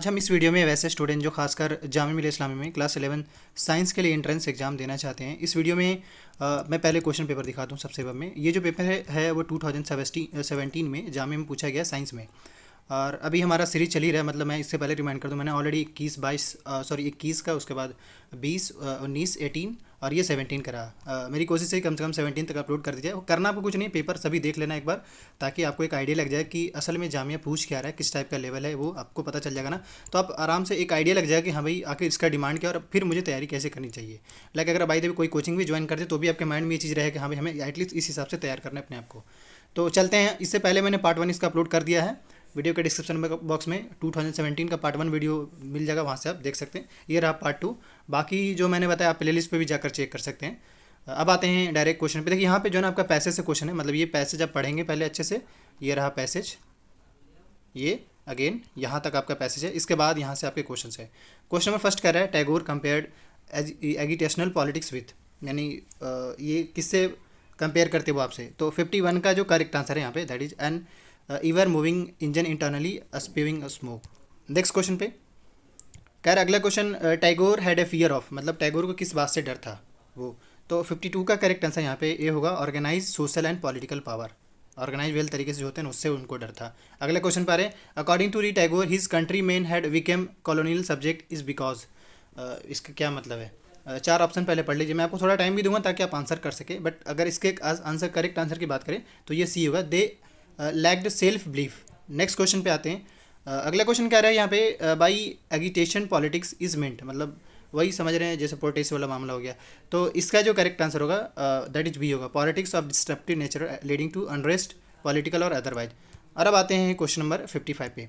हम इस वीडियो में वैसे स्टूडेंट जो खासकर जामिया मिल्लिया इस्लामिया में क्लास 11 साइंस के लिए एंट्रेंस एग्जाम देना चाहते हैं, इस वीडियो में मैं पहले क्वेश्चन पेपर दिखाता हूँ। सबसे पहले में ये जो पेपर है वो 2017 में जामिया में पूछा गया साइंस में। और अभी हमारा सीरीज चल ही रहा है, मतलब मैं इससे पहले रिमाइंड कर दूं, मैंने ऑलरेडी 21 का, उसके बाद 20, 19, 18 और ये 17 करा। मेरी कोशिश है कम से कम 17 तक अपलोड कर दीजिए। करना आपको कुछ नहीं, पेपर सभी देख लेना एक बार, ताकि आपको एक आइडिया लग जाए कि असल में जामिया पूछ क्या रहा है, किस टाइप का लेवल है, वो आपको पता चल जाएगा ना। तो आप आराम से एक आइडिया लग जाएगा कि हाँ भाई आखिर इसका डिमांड क्या है और फिर मुझे तैयारी कैसे करनी चाहिए। लाइक अगर बाई द वे कोई कोचिंग भी ज्वाइन करते तो भी आपके माइंड में ये चीज़ रहे कि हाँ भाई हमें एटलीस्ट इस हिसाब से तैयार करना है अपने आप को। तो चलते हैं। इससे पहले मैंने पार्ट 1 इसका अपलोड कर दिया है। वीडियो के डिस्क्रिप्शन बॉक्स में 2017 का पार्ट 1 वीडियो मिल जाएगा, वहाँ से आप देख सकते हैं। ये रहा पार्ट 2। बाकी जो मैंने बताया आप प्लेलिस्ट पे भी जाकर चेक कर सकते हैं। अब आते हैं डायरेक्ट क्वेश्चन पे। देखिए यहाँ पे जो है ना आपका पैसेज से क्वेश्चन है, मतलब ये पैसेज आप पढ़ेंगे पहले अच्छे से। ये रहा पैसेज, ये अगेन यहाँ तक आपका पैसेज है। इसके बाद यहाँ से आपके क्वेश्चन है। क्वेश्चन नंबर फर्स्ट कह रहा है टैगोर कंपेयर्ड एगिटेशनल पॉलिटिक्स विथ, यानी ये किससे कंपेयर करते वो आपसे। तो 51 का जो करेक्ट आंसर है यहाँ पे, that is an ever moving engine internally spewing smoke. Next question पे कह रहा है अगला question, Tagore had a fear of, मतलब टैगोर को किस बात से डर था वो। तो 52 का करेक्ट आंसर यहाँ पे ए होगा, organise social and political power. Organise well तरीके से जो होते हैं उससे उनको डर था। अगले क्वेश्चन पर आ रहे हैं, अकॉर्डिंग टू री Tagore his countryman had became colonial subject is because. इसका क्या मतलब है। चार ऑप्शन पहले पढ़ लीजिए, मैं आपको थोड़ा टाइम भी दूंगा ताकि आप आंसर कर सके। बट अगर इसके आंसर करेक्ट आंसर की बात करें तो ये सी होगा, they lacked self belief. Next question पे आते हैं। अगला क्वेश्चन क्या रहा है यहाँ पे, by agitation politics is meant, मतलब वही समझ रहे हैं जैसे प्रोटेस्ट वाला मामला हो गया। तो इसका जो करेक्ट आंसर होगा दैट इज बी होगा, politics of disruptive nature leading to unrest political और अदरवाइज। और अब आते हैं क्वेश्चन नंबर 55 पे।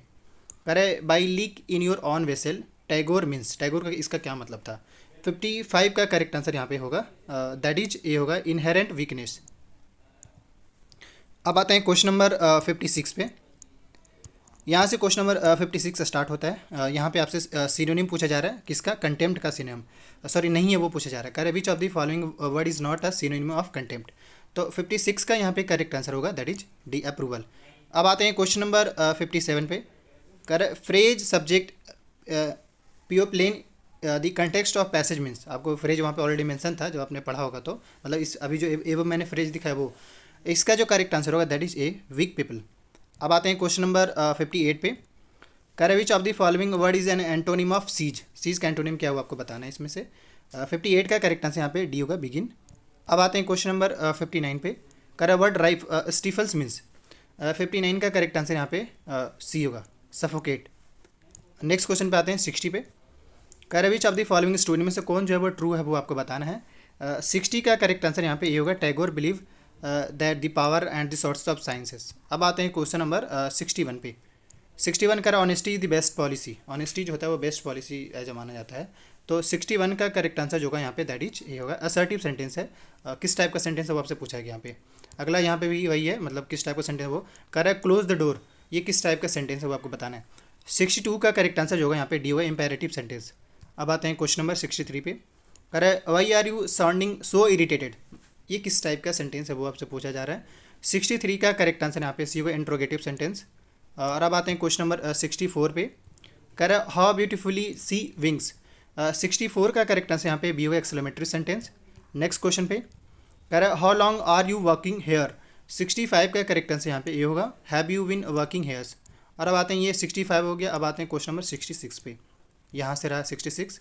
कह रहे by leak in your on vessel Tagore means, Tagore का इसका क्या मतलब था। 55 का करेक्ट आंसर यहाँ पे होगा, दैट इज ए होगा, इनहेरेंट वीकनेस। अब आते हैं क्वेश्चन नंबर 56 पे। यहाँ से क्वेश्चन नंबर 56 स्टार्ट होता है। यहाँ पे आपसे सिनोनिम पूछा जा रहा है, किसका, कंटेम्प्ट का सिनोनिम। सॉरी नहीं है, वो पूछा जा रहा है, कह रहे which of the following word is not a synonym of contempt. तो 56 का यहाँ पे करेक्ट आंसर होगा, दैट इज डी, अप्रूवल। अब आते हैं क्वेश्चन नंबर 57 पे। कह रहे फ्रेज सब्जेक्ट पियो plain the context of passage means. आपको फ्रेज वहाँ पे ऑलरेडी मेंशन था, जो आपने पढ़ा होगा। तो मतलब इस अभी जो एवं मैंने फ्रेज दिखा है वो, इसका जो करेक्ट आंसर होगा that is A, weak people. अब आते हैं क्वेश्चन नंबर 58 पे। कह रहे which of the following word is an antonym of seize. Seize का एंटोनिम क्या हुआ आपको बताना है इसमें से। 58 का करेक्ट आंसर यहाँ पे डी होगा, बिगिन। अब आते हैं क्वेश्चन नंबर 59 पे। कह रहा वर्ड राइफ स्टीफल्स मीन्स। 59 का करेक्ट आंसर यहाँ पे सी होगा, सफोकेट। नेक्स्ट क्वेश्चन पे आते हैं 60 पे। कह रहे which of the following story में से कौन जो है वो ट्रू है, वो आपको बताना है। 60 का करेक्ट आंसर यहाँ पे ये होगा, Tagore believe that the power and the source of sciences. अब आते हैं क्वेश्चन नंबर 61 पे। 61 का honesty is the best policy. Honesty जो होता है वो बेस्ट पॉलिसी एज माना जाता है। तो 61 का करेक्ट आंसर जो होगा यहाँ पे दैट इज ये होगा, असर्टिव सेंटेंस है। किस टाइप का सेंटेंस है वो आपसे पूछा गया यहाँ पे। अगला यहाँ पे भी वही है, मतलब किस टाइप का सेंटेंस वो कह रहा है, क्लोज द डोर। ये किस टाइप का सेंटेंस है वो आपको बताना है। 62 का करेक्ट आंसर जो होगा यहाँ पे डी होगा, इंपेरेटिव सेंटेंस। अब आते हैं क्वेश्चन नंबर 63 पे। कह रहा है why are you sounding so irritated. ये किस टाइप का सेंटेंस है वो आपसे पूछा जा रहा है। 63 का करेक्ट आंसर यहाँ पे सी होगा, इंट्रोगेटिव सेंटेंस। और अब आते हैं क्वेश्चन नंबर 64 पे। कह रहा है हाउ ब्यूटीफुली सी विंग्स। 64 का करेक्ट आंसर यहाँ पे बी होगा, एक्सक्लेमेटरी सेंटेंस। नेक्स्ट क्वेश्चन पे कह रहा है how long are you working here. 65 का करेक्ट आंसर यहाँ पे ये होगा, have you been working here's. और अब आते हैं, ये 65 हो गया। अब आते हैं क्वेश्चन नंबर 66 पे। यहाँ से रहा 66।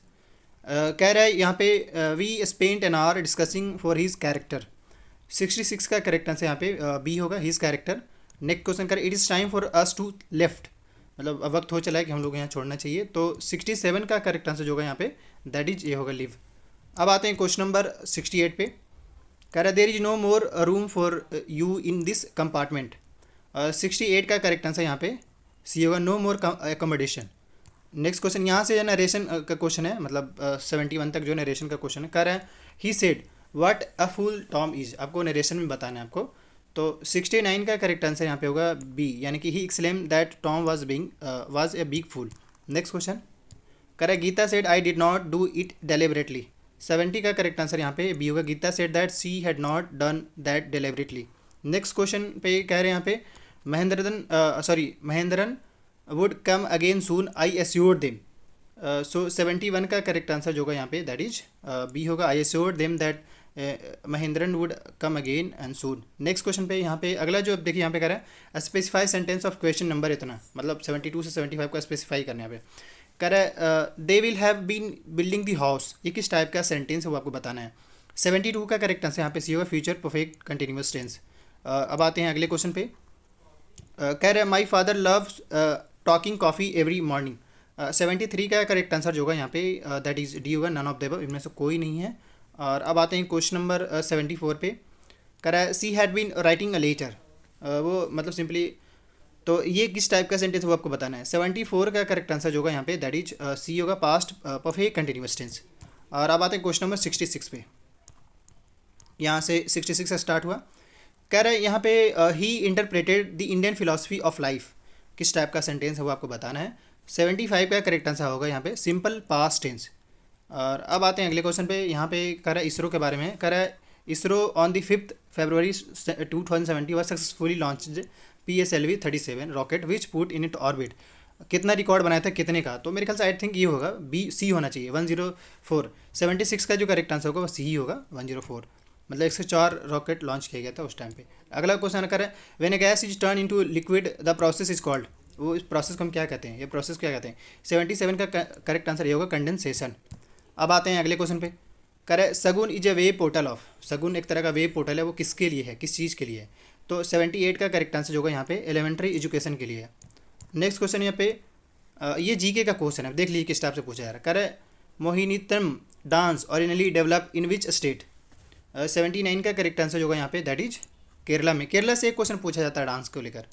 कह रहा है यहाँ पे we spent an hour discussing for his character. 66 का करेक्ट आंसर यहाँ पे बी होगा, हिज कैरेक्टर। नेक्स्ट क्वेश्चन कर it is time for us to left, मतलब अब वक्त हो चला है कि हम लोग यहाँ छोड़ना चाहिए। तो 67 का करेक्ट आंसर जो होगा यहाँ पे दैट इज ये होगा, लिव। अब आते हैं क्वेश्चन नंबर 68 पे। कह रहा है there is no more room for you in this compartment. 68 का करेक्ट आंसर यहाँ पे सी होगा, no more accommodation. Next question यहाँ से नरेशन का क्वेश्चन है, मतलब 71 तक जो नरेशन का क्वेश्चन है। कह रहा है he said what a fool Tom is. आपको नरेशन में बताना है आपको। तो 69 का करेक्ट आंसर यहाँ पे होगा बी, यानी कि he exclaim that Tom was a big fool. Next question कह रहा है Geeta said I did not do it deliberately. 70 का करेक्ट आंसर यहाँ पे बी होगा, Geeta said that she had not done that deliberately. Next question पे कह रहे हैं यहाँ पे Mahendran would come again soon I assured them. So 71 का करेक्ट आंसर जो होगा यहाँ पे दैट इज बी होगा, I assured them that Mahendran would come again and soon. Next question पे यहाँ पे अगला जो देखिए यहाँ पे कह रहा है specify sentence of question number इतना, मतलब 72 से 75 का स्पेसिफाई करने यहाँ पे कह रहा है they will have been building the house, ये किस टाइप का सेंटेंस है वो आपको बताना है। 72 का करेक्ट आंसर यहाँ पे सी होगा, फ्यूचर परफेक्ट कंटिन्यूअस टेंस। अब आते हैं अगले क्वेश्चन पे। कह रहे हैं my father loves talking coffee every morning. 73 का करेक्ट आंसर जो होगा यहाँ पे दैट इज़ डी होगा, नन ऑफ द अबव, इनमें से कोई नहीं है। और अब आते हैं क्वेश्चन नंबर 74 पे। कह रहा है she had been writing a letter, वो मतलब सिंपली, तो ये किस टाइप का सेंटेंस वो आपको बताना है। 74 का करेक्ट आंसर जो होगा यहाँ पे दैट इज सी होगा, पास्ट परफेक्ट कंटिन्यूअस टेंस। और अब आते हैं क्वेश्चन नंबर 66 पे। यहाँ से 66 से स्टार्ट हुआ। कह रहा है यहाँ पे he interpreted the Indian philosophy of life, किस टाइप का सेंटेंस है वो आपको बताना है। 75 का करेक्ट आंसर होगा यहाँ पे सिंपल पास्ट टेंस। और अब आते हैं अगले क्वेश्चन पे। यहाँ पे कह रहा है इसरो के बारे में, कह रहा है ISRO on the 5 February 2070 was successfully launched PSLV 37 rocket which put in it orbit. कितना रिकॉर्ड बनाया था, कितने का, तो मेरे ख्याल से आई थिंक ये होगा बी, सी होना चाहिए 104। 76 का जो करेक्ट आंसर होगा वो सी ही होगा 104, मतलब 104 रॉकेट लॉन्च किया गया था उस टाइम पे। अगला क्वेश्चन करें when A gas is turn into liquid the process is called, वो इस प्रोसेस को हम क्या कहते हैं, ये प्रोसेस क्या कहते हैं। 77 का करेक्ट आंसर ये होगा कंडेंसेशन। अब आते हैं अगले क्वेश्चन पे। करें सगुन is a web portal of, सगुन एक तरह का वेब पोर्टल है, वो किसके लिए है, किस चीज़ के लिए है, तो 78 का करेक्ट आंसर जो होगा यहाँ पे एलिमेंट्री एजुकेशन के लिए है। नेक्स्ट क्वेश्चन यहाँ पे ये जीके का क्वेश्चन है, देख लीजिए किस टाइप से पूछा जा रहा है। करें Mohiniyattam dance originally develop in which state. 79 का करेक्ट आंसर जो होगा यहाँ पे दैट इज केरला में, केरला से एक क्वेश्चन पूछा जाता है डांस को लेकर।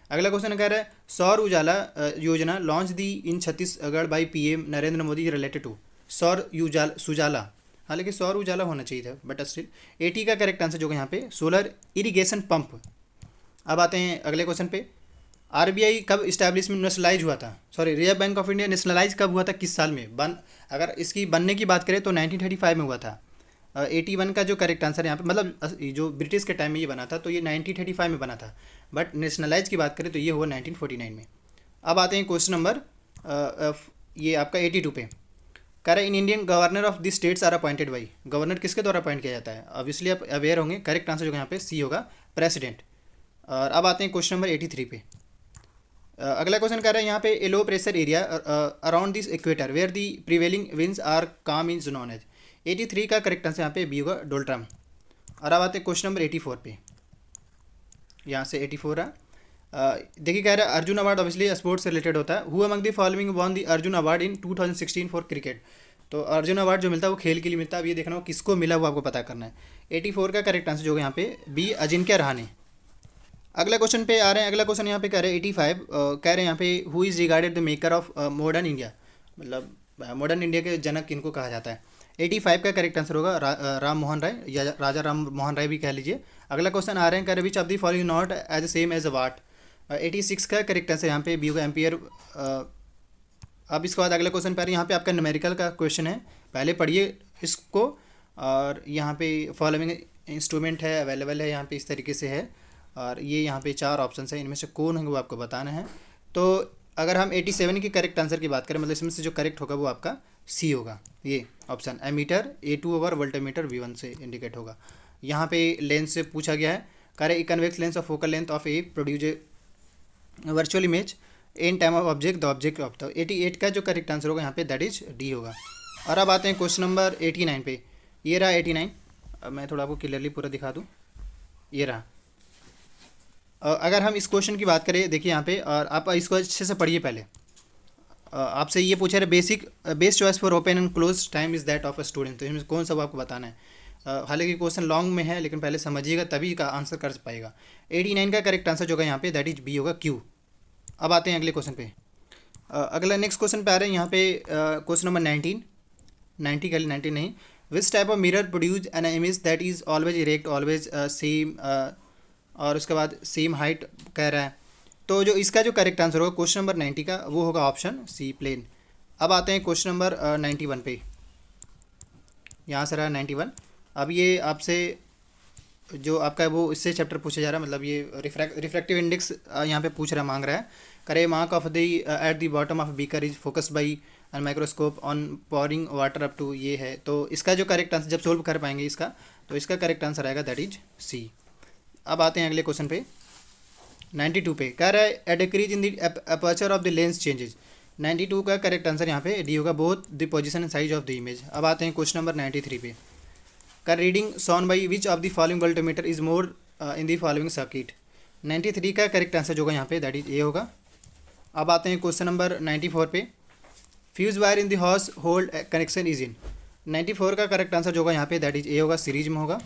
अगला क्वेश्चन कह रहा है सौर उजाला योजना लॉन्च दी in Chhattisgarh by PM Narendra Modi related to, Saur Sujala, हालांकि सौर उजाला होना चाहिए था बट स्टिल। 80 का करेक्ट आंसर जो है यहाँ पे सोलर इरिगेशन पंप। अब आते हैं अगले क्वेश्चन पे। RBI कब इस्टेब्लिशमेंट नेशनलाइज हुआ था, sorry reserve bank of India nationalise कब हुआ था, किस साल में अगर इसकी बनने की बात करें तो 1935 में हुआ था। 81 का जो करेक्ट आंसर यहाँ पे, मतलब जो ब्रिटिश के टाइम में ये बना था तो ये 1935 में बना था, बट नेशनलाइज की बात करें तो ये हुआ 1949 में। अब आते हैं क्वेश्चन नंबर ये आपका 82 पे। कह रहा है in Indian governor of the states are appointed by, governor किसके द्वारा अपॉइंट किया जाता है, ऑब्वियसली आप अवेयर होंगे, करेक्ट आंसर जो यहाँ पे सी होगा प्रेसिडेंट। और अब आते हैं क्वेश्चन नंबर 83 पे। अगला क्वेश्चन कह रहा है यहाँ पे a low pressure area around this equator where the prevailing winds are calm is known as. 83 का करेक्ट आंसर यहाँ पे बी होगा डोल्ट्रम। और अब आते हैं क्वेश्चन नंबर 84 पे। यहाँ से 84 है, देखिए कह रहा है अर्जुन अवार्ड ऑब्वियसली स्पोर्ट्स से रिलेटेड होता है। Who among the following won the Arjun award in 2016 for cricket, तो अर्जुन अवार्ड जो मिलता है वो खेल के लिए मिलता है। अब ये देखना हो किसको मिला वो आपको पता करना है। 84 का करेक्ट आंसर जो है यहाँ पे बी अजिंक्य रहाणे। अगला क्वेश्चन पे आ रहे हैं। अगला क्वेश्चन यहाँ पे कह रहे हैं 85 कह रहे हैं यहाँ पे who is regarded the maker of modern India, मतलब मॉडर्न इंडिया के जनक किनको कहा जाता है। 85 का करेक्ट आंसर होगा राम मोहन राय या राजा राम मोहन राय भी कह लीजिए। अगला क्वेश्चन आ रहे हैं कह रहे which of the following not as same as a watt. 86 का करेक्ट आंसर यहाँ पे बी होगा एम्पियर। अब इसके बाद अगला क्वेश्चन पर यहाँ पे आपका न्यूमेरिकल का क्वेश्चन है, पहले पढ़िए इसको। और यहाँ पे फॉलोइंग इंस्ट्रूमेंट है अवेलेबल है, यहाँ पे इस तरीके से है। और ये यहाँ पे 4 ऑप्शन है, इनमें से कौन होंगे वो आपको बताना है। तो अगर हम 87 की करेक्ट आंसर की बात करें, मतलब इसमें से जो करेक्ट होगा वो आपका सी होगा, ये option ammeter A2 over voltmeter V1 से इंडिकेट होगा। यहाँ पे लेंस से पूछा गया है, करे a convex lens of focal length of A produce virtual image in time of object the object of the. 88 का जो करेक्ट आंसर होगा यहाँ पे दैट इज डी होगा। और अब आते हैं क्वेश्चन नंबर 89 पे। ये रहा 89, अब मैं थोड़ा आपको क्लियरली पूरा दिखा दूँ, ये रहा। अगर हम इस क्वेश्चन की बात करें देखिए यहाँ पे, और आप इसको अच्छे से पढ़िए पहले। आपसे ये पूछा है best choice for open and close time is that of a student, तो इसमें कौन सा वो आपको बताना है। हालांकि क्वेश्चन लॉन्ग में है लेकिन पहले समझिएगा तभी का आंसर कर पाएगा। 89 का करेक्ट आंसर जो होगा यहाँ पे दैट इज बी होगा क्यू। अब आते हैं अगले क्वेश्चन पे। अगला नेक्स्ट क्वेश्चन पे आ रहे हैं यहाँ पे क्वेश्चन नंबर 19, 90 का 19 नहीं। Which type of mirror produce an image that is always erect always same, और उसके बाद सेम हाइट कह रहा है। तो जो इसका जो करेक्ट आंसर होगा क्वेश्चन नंबर 90 का वो होगा ऑप्शन सी प्लेन। अब आते हैं क्वेश्चन नंबर 91 पे। यहाँ से रहा 91। अब ये आपसे जो आपका वो इससे चैप्टर पूछा जा रहा है, मतलब ये रिफ्रैक्टिव इंडेक्स यहाँ पे पूछ रहा मांग रहा है। करे mark of the at the bottom of beaker is focus by and microscope on pouring water up to, ये है। तो इसका जो करेक्ट आंसर जब सोल्व कर पाएंगे इसका, तो इसका करेक्ट आंसर आएगा दैट इज सी। अब आते हैं अगले क्वेश्चन पे 92 पे, कह रहा है a decrease in the aperture of the lens changes. 92 का करेक्ट आंसर यहाँ पे डी होगा, both the position and size of the image. अब आते हैं क्वेश्चन नंबर 93 पे, का reading shown by which of the following voltmeter is more in the following circuit. 93 का करेक्ट आंसर जो होगा यहाँ पे दैट इज ए होगा। अब आते हैं क्वेश्चन नंबर 94 पे, fuse wire in the house hold connection is in. 94 का करेक्ट आंसर जो होगा यहाँ पे दैट इज ए होगा, सीरीज में होगा।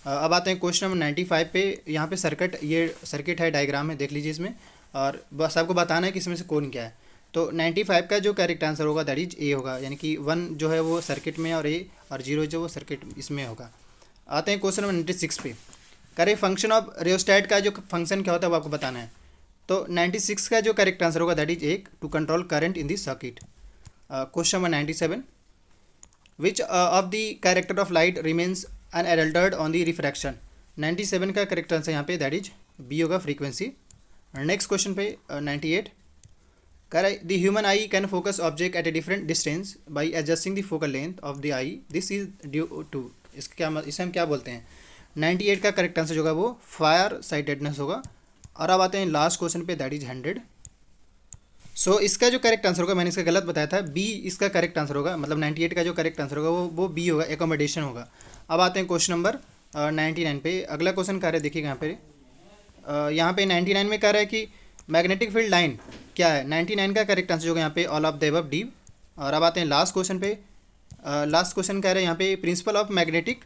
अब आते हैं क्वेश्चन नंबर 95 पे, यहाँ पे सर्किट, ये सर्किट है डायग्राम में देख लीजिए इसमें, और बस आपको बताना है कि इसमें से कौन क्या है। तो 95 का जो करेक्ट आंसर होगा दैट इज ए होगा, यानी कि 1 जो है वो सर्किट में और ए, और 0 जो वो सर्किट इसमें होगा। आते हैं क्वेश्चन नंबर 96 पे, करे फंक्शन ऑफ रियोस्टेट का जो फंक्शन क्या होता है वो आपको बताना है। तो 96 का जो करेक्ट आंसर होगा that is A, to control current in this circuit. Question number 97, which of the character of light remains unaltered on the refraction. 97 का करेक्ट आंसर यहाँ पे दैट इज बी होगा, फ्रीक्वेंसी। नेक्स्ट क्वेश्चन पे 98, correct the human eye can focus object at a different distance by adjusting the focal length of the eye, this is due to, इसे हम क्या बोलते हैं। 98 का करेक्ट आंसर जो होगा वो फायर साइटेडनेस होगा। और अब आते हैं लास्ट क्वेश्चन पे दैट इज 100। सो इसका जो करेक्ट आंसर होगा, मैंने इसका गलत बताया था, बी इसका करेक्ट आंसर होगा, मतलब 98 का जो करेक्ट आंसर होगा वो बी होगा, एकोमोडेशन होगा। अब आते हैं क्वेश्चन नंबर 99 पे, अगला क्वेश्चन कह रहे हैं, देखिएगा यहाँ पे 99 में कह रहा है कि मैग्नेटिक फील्ड लाइन क्या है। 99 का करेक्ट आंसर जो होगा यहाँ पे all of the above, D. और अब आते हैं लास्ट क्वेश्चन पे, लास्ट क्वेश्चन कह रहे हैं यहाँ पे principle of magnetic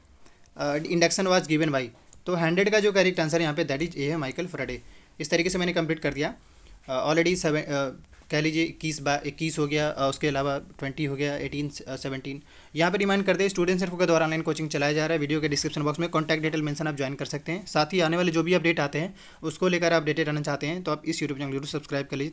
induction was given by. तो 100 का जो करेक्ट आंसर यहाँ पे दैट इज ए है, माइकल फैराडे। इस तरीके से मैंने कंप्लीट कर दिया। ऑलरेडी कह लीजिए 21 हो गया, उसके अलावा 20 हो गया, 18 17। यहाँ पे रिमाइंड कर दे, स्टूडेंट सिर्फ के द्वारा ऑनलाइन कोचिंग चलाया जा रहा है। वीडियो के डिस्क्रिप्शन बॉक्स में कॉन्टैक्ट डिटेल मेंशन आप ज्वाइन कर सकते हैं। साथ ही आने वाले जो भी अपडेट आते हैं उसको लेकर आप अपडेटेड रहना चाहते हैं तो आप इस यूट्यूब चैनल जरूर सब्सक्राइब कर लीजिए।